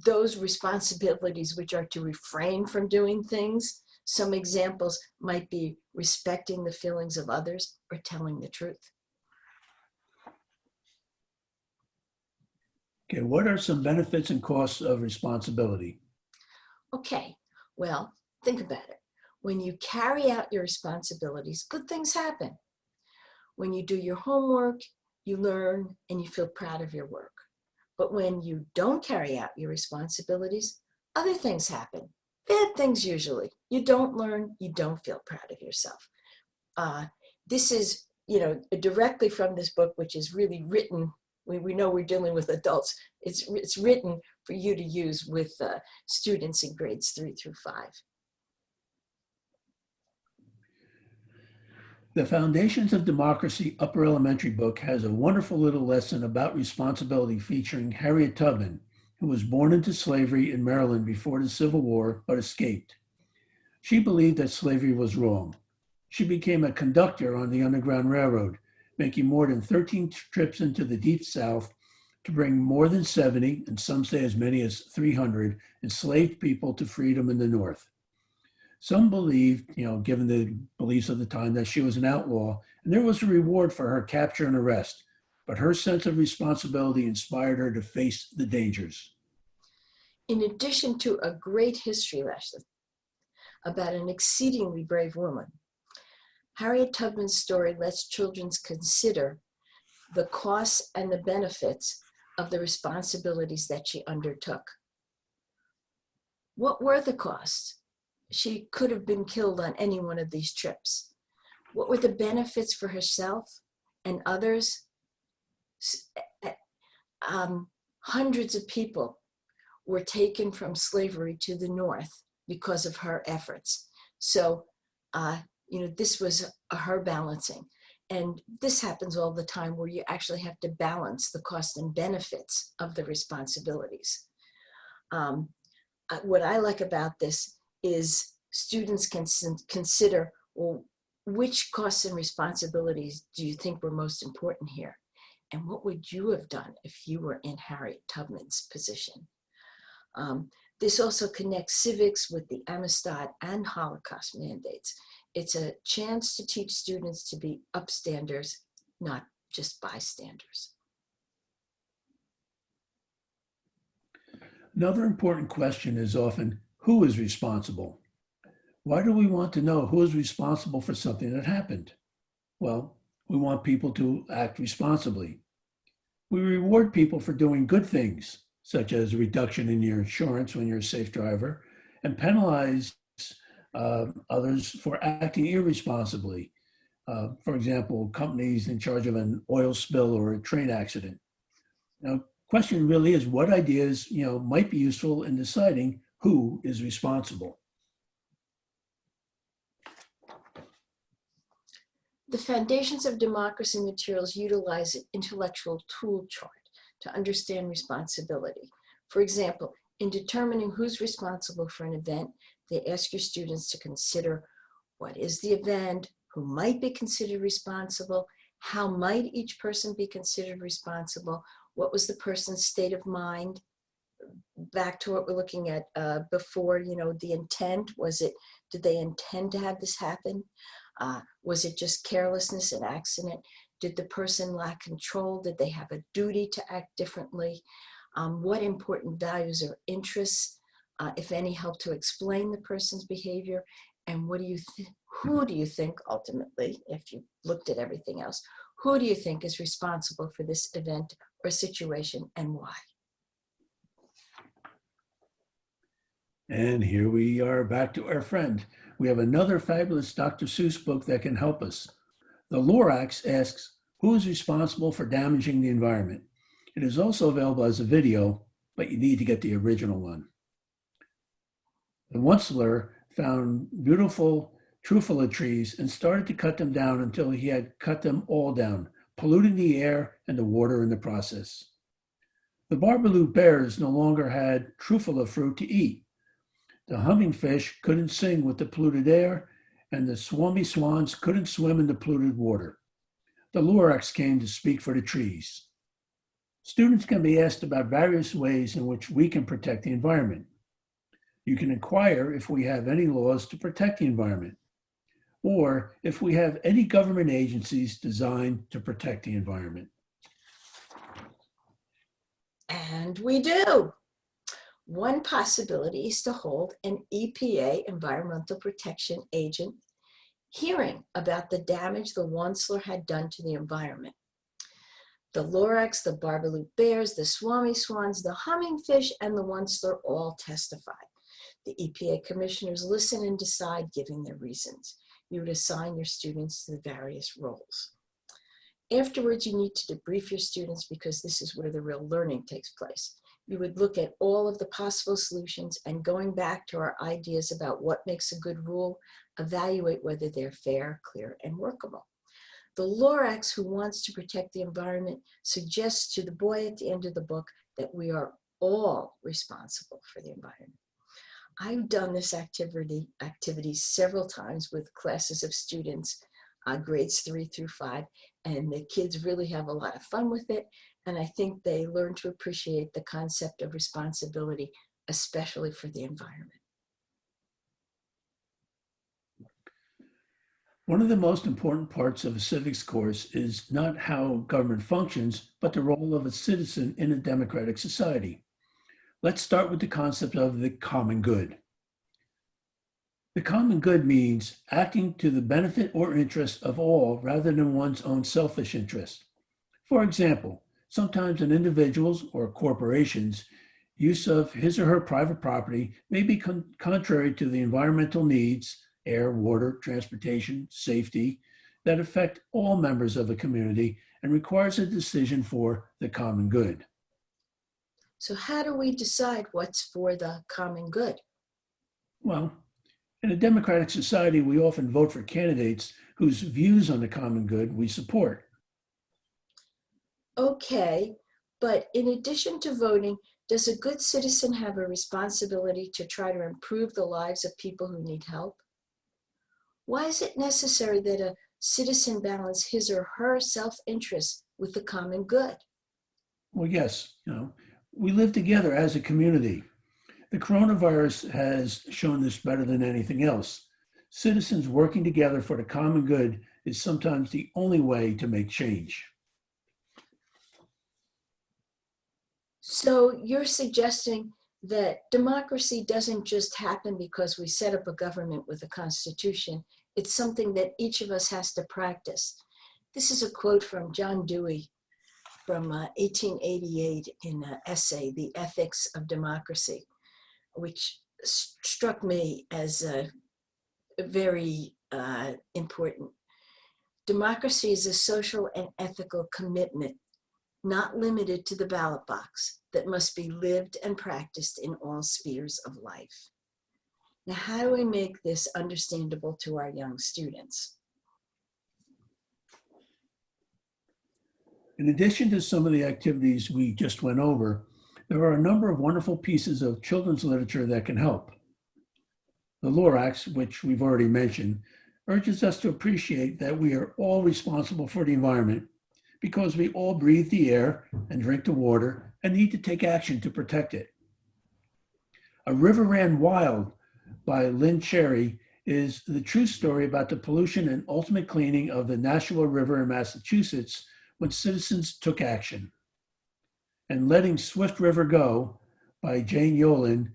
those responsibilities which are to refrain from doing things. Some examples might be respecting the feelings of others or telling the truth. Okay, what are some benefits and costs of responsibility? Okay, well, think about it. When you carry out your responsibilities, good things happen. When you do your homework, you learn and you feel proud of your work. But when you don't carry out your responsibilities, other things happen. Bad things usually. You don't learn, you don't feel proud of yourself. This is, directly from this book, which is really written. We know we're dealing with adults. It's written for you to use with students in grades 3 through 5. The Foundations of Democracy Upper Elementary book has a wonderful little lesson about responsibility featuring Harriet Tubman, who was born into slavery in Maryland before the Civil War but escaped. She believed that slavery was wrong. She became a conductor on the Underground Railroad, making more than 13 trips into the Deep South to bring more than 70, and some say as many as 300, enslaved people to freedom in the North. Some believed, given the beliefs of the time, that she was an outlaw, and there was a reward for her capture and arrest. But her sense of responsibility inspired her to face the dangers. In addition to a great history lesson about an exceedingly brave woman, Harriet Tubman's story lets children consider the costs and the benefits of the responsibilities that she undertook. What were the costs? She could have been killed on any one of these trips. What were the benefits for herself and others? Hundreds of people were taken from slavery to the North because of her efforts. So, this was her balancing. And this happens all the time where you actually have to balance the cost and benefits of the responsibilities. What I like about this is students can consider, well, which costs and responsibilities do you think were most important here? And what would you have done if you were in Harriet Tubman's position? This also connects civics with the Amistad and Holocaust mandates. It's a chance to teach students to be upstanders, not just bystanders. Another important question is often, who is responsible? Why do we want to know who is responsible for something that happened? Well, we want people to act responsibly. We reward people for doing good things, such as a reduction in your insurance when you're a safe driver, and penalize others for acting irresponsibly. For example, companies in charge of an oil spill or a train accident. Now, question really is what ideas might be useful in deciding who is responsible. The Foundations of Democracy materials utilize an intellectual tool chart to understand responsibility. For example, in determining who's responsible for an event, they ask your students to consider what is the event, who might be considered responsible, how might each person be considered responsible, what was the person's state of mind. Back to what we're looking at before, the intent, did they intend to have this happen? Was it just carelessness, an accident? Did the person lack control? Did they have a duty to act differently? What important values or interests, if any, help to explain the person's behavior? And who do you think ultimately, if you looked at everything else, who do you think is responsible for this event or situation and why? And here we are back to our friend. We have another fabulous Dr. Seuss book that can help us. The Lorax asks, who is responsible for damaging the environment? It is also available as a video, but you need to get the original one. The Onceler found beautiful trufula trees and started to cut them down until he had cut them all down, polluting the air and the water in the process. The Barbaloo bears no longer had trufula fruit to eat. The humming fish couldn't sing with the polluted air, and the swami swans couldn't swim in the polluted water. The Lorax came to speak for the trees. Students can be asked about various ways in which we can protect the environment. You can inquire if we have any laws to protect the environment, or if we have any government agencies designed to protect the environment. And we do. One possibility is to hold an EPA Environmental Protection Agent hearing about the damage the Onceler had done to the environment. The Lorax, the Barbaloo bears, the swami swans, the humming fish, and the Onceler all testified. The EPA commissioners listen and decide, giving their reasons. You would assign your students to the various roles. Afterwards, you need to debrief your students because this is where the real learning takes place. You would look at all of the possible solutions and going back to our ideas about what makes a good rule, evaluate whether they're fair, clear, and workable. The Lorax, who wants to protect the environment, suggests to the boy at the end of the book that we are all responsible for the environment. I've done this activity several times with classes of students, grades 3 through 5, and the kids really have a lot of fun with it. And I think they learn to appreciate the concept of responsibility, especially for the environment. One of the most important parts of a civics course is not how government functions, but the role of a citizen in a democratic society. Let's start with the concept of the common good. The common good means acting to the benefit or interest of all rather than one's own selfish interest. For example, sometimes an individual's or corporation's use of his or her private property may be contrary to the environmental needs, air, water, transportation, safety, that affect all members of the community and requires a decision for the common good. So how do we decide what's for the common good? Well, in a democratic society, we often vote for candidates whose views on the common good we support. Okay, but in addition to voting, does a good citizen have a responsibility to try to improve the lives of people who need help? Why is it necessary that a citizen balance his or her self-interest with the common good? Well, yes, we live together as a community. The coronavirus has shown this better than anything else. Citizens working together for the common good is sometimes the only way to make change. So you're suggesting that democracy doesn't just happen because we set up a government with a constitution. It's something that each of us has to practice. This is a quote from John Dewey from 1888 in an essay, The Ethics of Democracy, which struck me as very important. Democracy is a social and ethical commitment, not limited to the ballot box, that must be lived and practiced in all spheres of life. Now, how do we make this understandable to our young students? In addition to some of the activities we just went over, there are a number of wonderful pieces of children's literature that can help. The Lorax, which we've already mentioned, urges us to appreciate that we are all responsible for the environment because we all breathe the air and drink the water and need to take action to protect it. A River Ran Wild by Lynn Cherry is the true story about the pollution and ultimate cleaning of the Nashua River in Massachusetts when citizens took action. And Letting Swift River Go by Jane Yolen,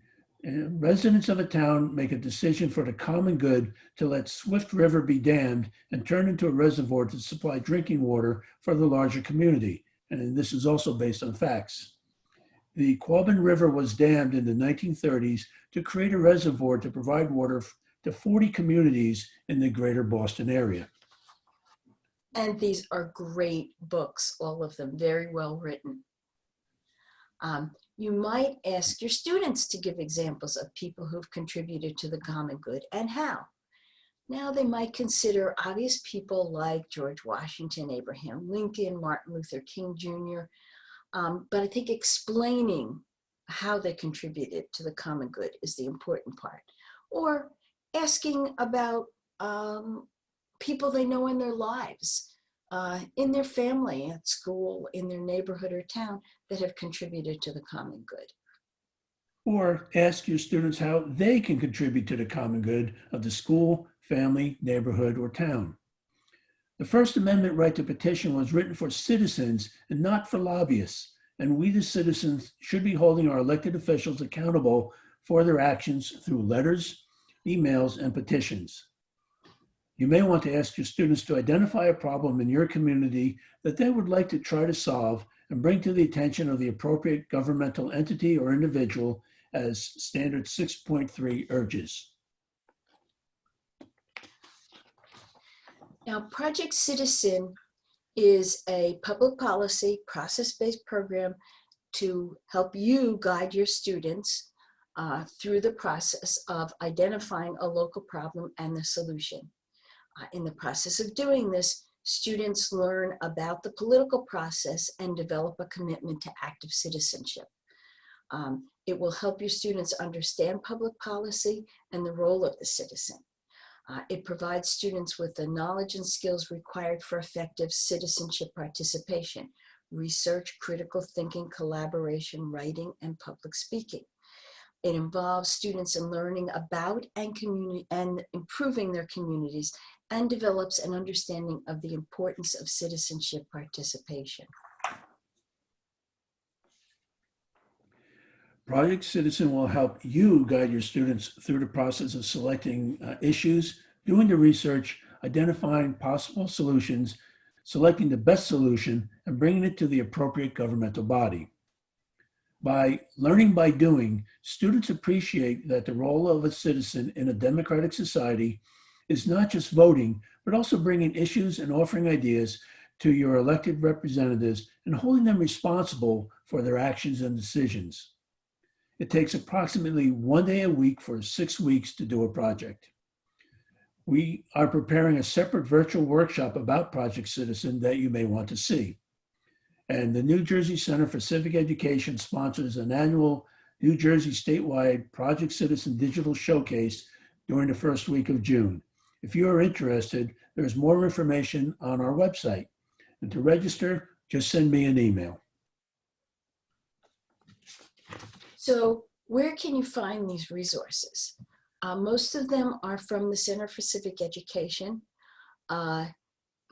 residents of a town make a decision for the common good to let Swift River be dammed and turned into a reservoir to supply drinking water for the larger community. And this is also based on facts. The Quabbin River was dammed in the 1930s to create a reservoir to provide water to 40 communities in the greater Boston area. And these are great books, all of them, very well written. You might ask your students to give examples of people who've contributed to the common good and how. Now they might consider obvious people like George Washington, Abraham Lincoln, Martin Luther King Jr., but I think explaining how they contributed to the common good is the important part. Or asking about people they know in their lives, in their family, at school, in their neighborhood or town that have contributed to the common good. Or ask your students how they can contribute to the common good of the school, family, neighborhood, or town. The First Amendment right to petition was written for citizens and not for lobbyists, and we the citizens should be holding our elected officials accountable for their actions through letters, emails, and petitions. You may want to ask your students to identify a problem in your community that they would like to try to solve and bring to the attention of the appropriate governmental entity or individual as Standard 6.3 urges. Now, Project Citizen is a public policy process-based program to help you guide your students through the process of identifying a local problem and the solution. In the process of doing this, students learn about the political process and develop a commitment to active citizenship. It will help your students understand public policy and the role of the citizen. It provides students with the knowledge and skills required for effective citizenship participation, research, critical thinking, collaboration, writing, and public speaking. It involves students in learning about and improving their communities and develops an understanding of the importance of citizenship participation. Project Citizen will help you guide your students through the process of selecting issues, doing the research, identifying possible solutions, selecting the best solution, and bringing it to the appropriate governmental body. By learning by doing, students appreciate that the role of a citizen in a democratic society is not just voting, but also bringing issues and offering ideas to your elected representatives and holding them responsible for their actions and decisions. It takes approximately 1 day a week for 6 weeks to do a project. We are preparing a separate virtual workshop about Project Citizen that you may want to see. And the New Jersey Center for Civic Education sponsors an annual New Jersey statewide Project Citizen digital showcase during the first week of June. If you are interested, there's more information on our website. And to register, just send me an email. So where can you find these resources? Most of them are from the Center for Civic Education.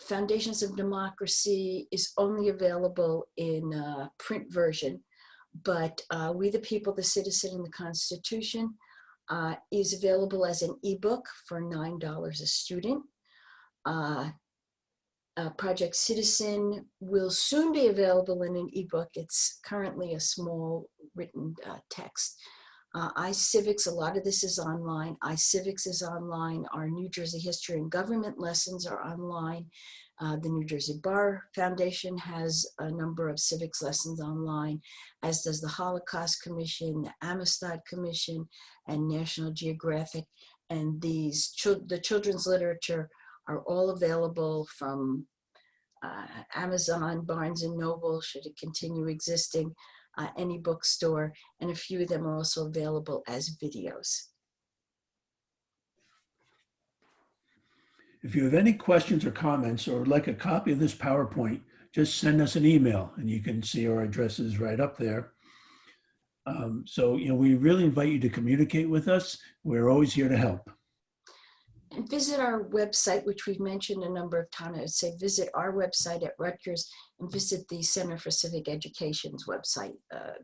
Foundations of Democracy is only available in print version, but We the People, the Citizen, and the Constitution is available as an ebook for $9 a student. Project Citizen will soon be available in an ebook. It's currently a small written text. iCivics, a lot of this is online. iCivics is online. Our New Jersey History and Government lessons are online. The New Jersey Bar Foundation has a number of civics lessons online, as does the Holocaust Commission, the Amistad Commission, and National Geographic. And these the children's literature are all available from Amazon, Barnes and Noble, should it continue existing, any bookstore, and a few of them are also available as videos. If you have any questions or comments or would like a copy of this PowerPoint, just send us an email and you can see our addresses right up there. We really invite you to communicate with us. We're always here to help. And visit our website, which we've mentioned a number of times. I would say visit our website at Rutgers and visit the Center for Civic Education's website.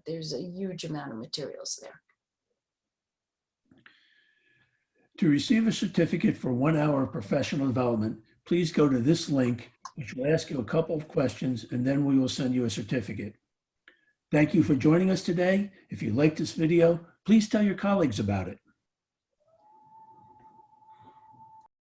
There's a huge amount of materials there. To receive a certificate for 1 hour of professional development, please go to this link, which will ask you a couple of questions, and then we will send you a certificate. Thank you for joining us today. If you like this video, please tell your colleagues about it.